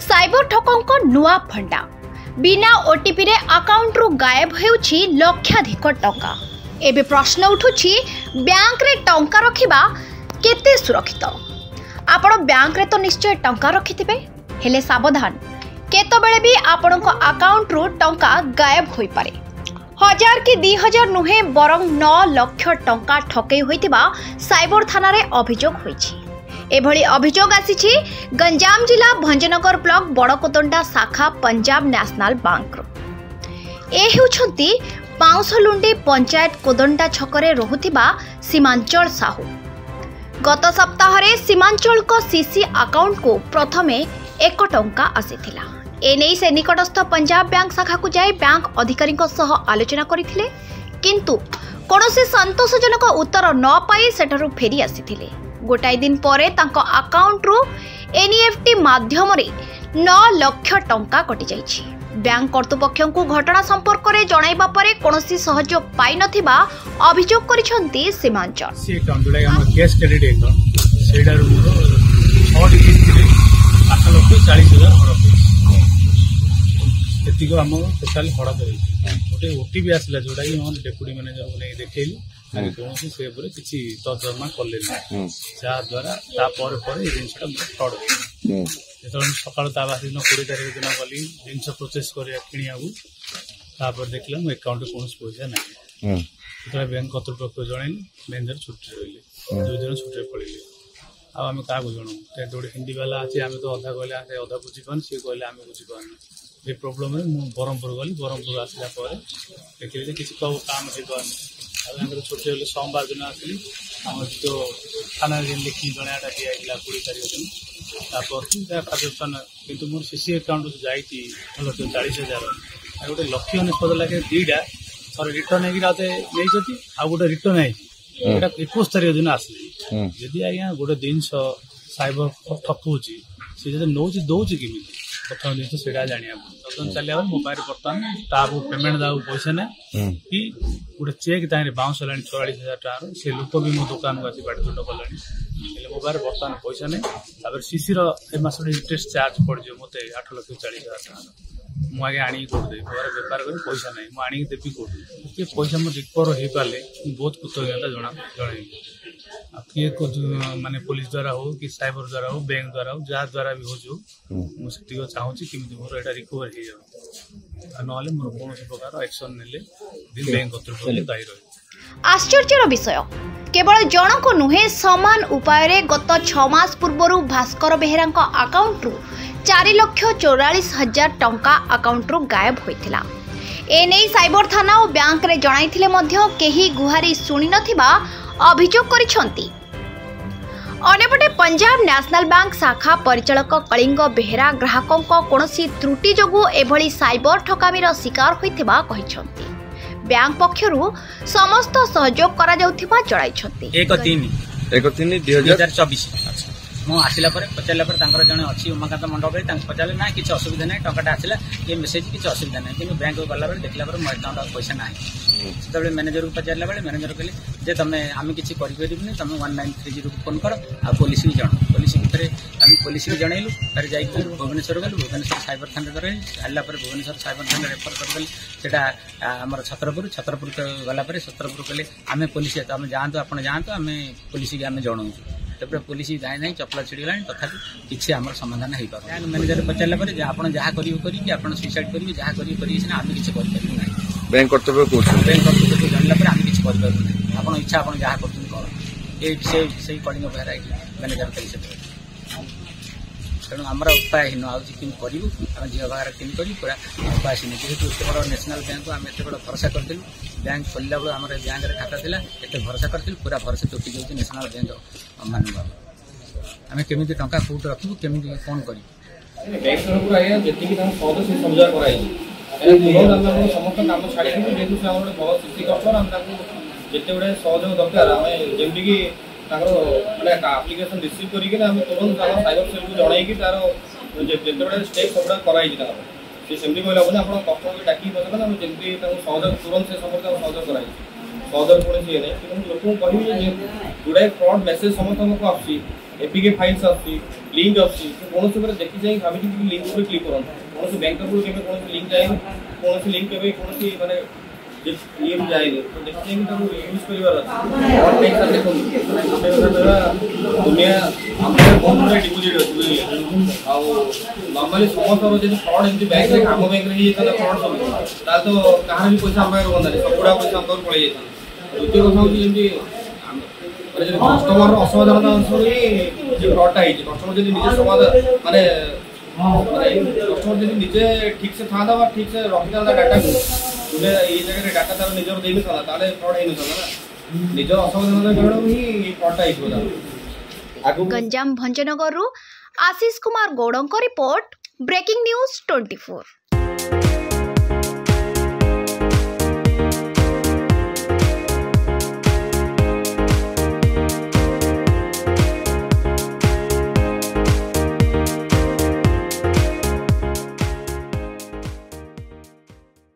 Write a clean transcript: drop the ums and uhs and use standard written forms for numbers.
Cyber ठकंक नुआ फंडा बिना ओटीपी रे अकाउंट रु गायब हेउछि लक्षाधिक टंका। एबे प्रश्न उठुछि बैंक रे टंका रखिबा केते सुरक्षित। आपण बैंक रे तो निश्चय टंका रखिथिबे, हेले सावधान, केतबेले भी आपणक अकाउंट रु टंका गायब होई पारे। 1000 कि 2000 नुहे बरं 9 लाख टंका ठकई होइतिबा साइबर थाना रे अभियोग होइछि। एभली अभियोग आसीछि गंजाम जिला भंजनगर ब्लॉक बड़कोतंडा शाखा पंजाब नेशनल बैंक रो। ए हेउछंती पाउसलुंडी पंचायत कोदंडा छकरे रहुथिबा सीमांचल साहू। गत सप्ताह रे सीमांचल को सीसी अकाउंट को प्रथमे 1 टंका आसीथिला। एने से निकटस्थ पंजाब बैंक शाखा को जाई बैंक अधिकारी सह आलोचना करथिले, किंतु कोनोसी संतोषजनक उत्तर न पाई सेठारु फेरी आसीथिले। गोटाई दिन परे तांको अकाउंट रु एनईएफटी माध्यम रे 9 लाख टंका कटि जाइछि। बैंक कर्तृपक्षों को घटना संपर्क रे जणाइबा परे कोनोसी सहयोग पाई नथिबा अभियोग करिसंती सीमांचल। से अकाउंट हम कैश क्रेडिट अकाउंट सेडा रु 6 डिजिट रे 8,40,000 हड़प एतिको हम टोटल हड़प होइछि। गोटे ओटीपी आसला जोडा कि हम डेप्यूटी मैनेजर को नै देखैली कौन से किसी तर्जमा कले जहाद्वारा जिनसा फ्रड जो सका दिन 20 तारीख दिन गली जिन प्रोसेस कर देखला अकाउंट कौन पैसा ना जो बैंक कर्तृपक्ष जन मैनेजर छुट्टी रही 2 दिन छुट्टी पड़े आम क्या जन जो हिंदी वाला अच्छे आम तो अधा कहले अधा बुझीपान सी कहले आम बुझीपान ये प्रोब्लेम ब्रह्मपुर गली ब्रह्मपुर आसला देखिए किसी काम हो छुट्टी हेल्ले सोमवार दिन आसली आम जो थाना लिखी जनाटा दिया 20 तारीख दिन कार्यानुष्ठान कितु मोर सीसी अकाउंट जाइए 1,40,000 गोटे 1,90,000 लगे दीटा थोड़े रिटर्न होते आ गोटे रिटर्न है 21 तारीख दिन आसली जदि आज्ञा गोटे जिनस साइबर ठकुची सी नौ दौर कि प्रथम जिन से जाना चलिए मोबाइल बर्तमान स्टाफ पेमेंट दाऊ पैसा ना कि गोटे चेक बाउंस है 44,000 टकर से लोक भी मो दुकान को आसी बाटुट कले मोबाइल बर्तमान पैसा नहीं सीसी रस इंटरेस्ट चार्ज पड़े मत 8,40,000 टकर मुझे आनी कौटे घर बेपार कर पैसा ना मुझे देवी कौटे पैसा मुझे रिकवर हो पारे बहुत कृतज्ञता जन किए माने पुलिस द्वारा हो कि साइबर द्वारा हो बैंक द्वारा हो जहाँ द्वारा भी हो मुझे चाहूँगी कि मोर यहाँ रिकवर हो जाए ना मोर कौन प्रकार एक्शन ने बैंक कर्तृपक्ष दायी रहे। आश्चर्यर विषय केवल जनक नुहे समान उपाय रे गत 6 मास पूर्व भास्कर बेहेरा अकाउंट रु 4,44,000 टंका अकाउंट रु गायब होइथिला। एने साइबर थाना और बैंक रे जणाइथिले मध्य केही गुहारी सुनि नथिबा अभियोग करिसंती। अन्यपटे पंजाब नेशनल बैंक शाखा परिचालक कलिंग बेहेरा ग्राहकों कोनोसी त्रुटि जोगु एभली साइबर ठकामीर शिकार होइथिबा कहिसंती। बैंक पक्षरु समस्त सहयोग करा जाउथिबा जणाइसंती। 1/3/2024 मु आसिला पर पचारला पर तांकर जने अछि उमाकांत मंडप रे तांक पचारले ना किछ असुविधा नै टंकाटा आसिला ये मेसेज किछ असुविधा नै किनु बैंक को गला बेले देखला पर मो अकाउंट पैसा नै सेतबे मैनेजर को पचारला बेले मैनेजर कहले जे तमे आमी किछ करि परिबनी तमे 1930 को फोन कर आ पुलिस की जण पुलिस भितरे आमी पुलिस की जणैलु तारे जाई भुवनेश्वर गलु भुवनेश्वर साइबर थाना करे आला पर भुवनेश्वर साइबर थाना रेफर कर देल सेटा हमर छत्रपुर गला पर छत्रपुर कहले आमे पुलिस आमे जानतो आपण जानतो आमे पुलिस की आमे जणौ तब पुलिस जाए ना चपला छिड़गला तथापि किसी आम समाधान हो पार बैंक मैनेजर पचारा पर जहाँ करेंगे सुइसाइड करेंगे जहाँ करेंगे आम किसी ना बैंक कर्तव्य बैंक कर्तव्य जानला पर आम किसी करें आप इच्छा आप जहाँ कर कलिंग बेहरा मैनेजर कही तेणु आमर उपाय हीन आम करूँ आम झील बाहर केमी कर पूरा उपाय हीन जेहतु एत बड़ नेशनल बैंक को आम एत बड़ भरोसा करूँ बैंक खोलला बेलू आम बैंक खाता था एत भरोसा करूँ पूरा भरोसा तुटी जाऊँ नेशनल बैंक मान आम केमी टंका कौट रखू केमी कौन कर समस्त काम छाड़ी जेहतु से भल सृष्टि करते गुड़े सहयोग दरकार जमीक माने एप्लिकेशन रिसीव करके तुरंत साइबर सेल को जनईकि तार जिते स्टेप सब कराई सी सेमती कहले हम आप कस्टमर को डाक जमी सहयोग तुरंत से समय सहयोग कराई सहयोग कौन सी नहीं लोक कह गुड़ाए फ्रड मेसेज समस्त को आसी एपीके फाइल्स आसी लिंक आसी कौन से पर देखि जाई भाबी कि लिंक पर क्लिक करन कौन से बैंक को केबे कौन से लिंक जाए कौन से लिंक केबे कौन से माने जे ये जाए तो देखि जाई कि यूज करिवार अछि और बैंक साथ देखो दुनिया हमरे बहुत बड़ा डिपॉजिट अछि आ नॉर्मली समस्त जे फ्रॉड एमती बैंक रे हम बैंक रे ही तले फ्रॉड सब ता तो कहां भी पैसा हम रोना सबुड़ा पैसा हम पळे जाय द्वितीय কথা হচ্ছে যেমনি মানে যদি কাস্টমার অসাবধানতা অনুসারে যে ফ্রডটা হয়েছে কাস্টমার যদি নিজে সমাধান মানে কাস্টমার যদি নিজে ঠিক সে থাকা বা ঠিক সে রখিতা ডাটা তুলে এই জায়গায় ডাটা তার নিজের দেই না তাহলে ফ্রড হই না না নিজের অসাবধানতা কারণে হি ফ্রডটা হইতো Ganjam Bhanjanagar Ashish Kumar Gaur report breaking news 24।